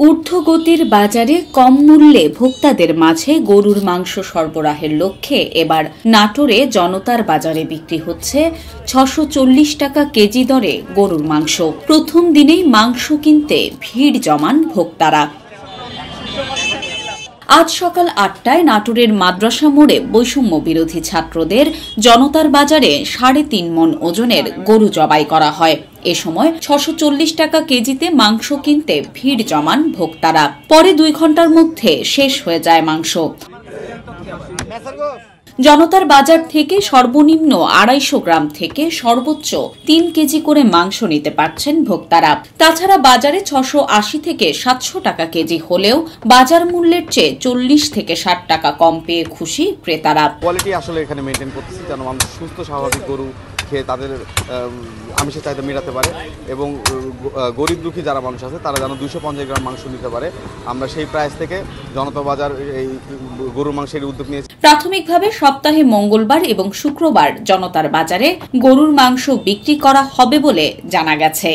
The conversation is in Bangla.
ঊর্ধ্বগতির বাজারে কম মূল্যে ভোক্তাদের মাঝে গরুর মাংস সরবরাহের লক্ষ্যে এবার নাটোরে জনতার বাজারে বিক্রি হচ্ছে ৬৪০ টাকা কেজি দরে গরুর মাংস। প্রথম দিনেই মাংস কিনতে ভিড় জমান ভোক্তারা। আজ সকাল ৮টায় নাটোরের মাদ্রাসা মোড়ে বৈষম্য বিরোধী ছাত্রদের জনতার বাজারে ৩.৫ মণ ওজনের গরু জবাই করা হয়। এ সময় ৬৪০ টাকা কেজিতে মাংস কিনতে ভিড় জমান ভোক্তারা। পরে ২ ঘন্টার মধ্যে শেষ হয়ে যায় মাংস। জনতার বাজার থেকে সর্বনিম্ন ২৫০ গ্রাম থেকে সর্বোচ্চ ৩ কেজি করে মাংস নিতে পারছেন ভোক্তারা। তাছাড়া বাজারে ৬৮০ থেকে ৭০০ টাকা কেজি হলেও বাজার মূল্যের চেয়ে ৪০ থেকে ৬০ টাকা কম পেয়ে খুশি ক্রেতারা। কোয়ালিটি আসলে এখানে মেনটেন করতেছি যেন মানুষ সুস্থ স্বাভাবিক গরু খেয়ে তাদের আমিষের চাহিদা মেটাতে পারে এবং গরিব দুঃখী যারা মানুষ আছে তারা যেন ২৫০ গ্রাম মাংস নিতে পারে। আমরা সেই প্রাইস থেকে জনতা বাজার এই গরুর মাংসের উদ্যোগ নিয়েছি। প্রাথমিকভাবে সপ্তাহে মঙ্গলবার এবং শুক্রবার জনতার বাজারে গরুর মাংস বিক্রি করা হবে বলে জানা গেছে।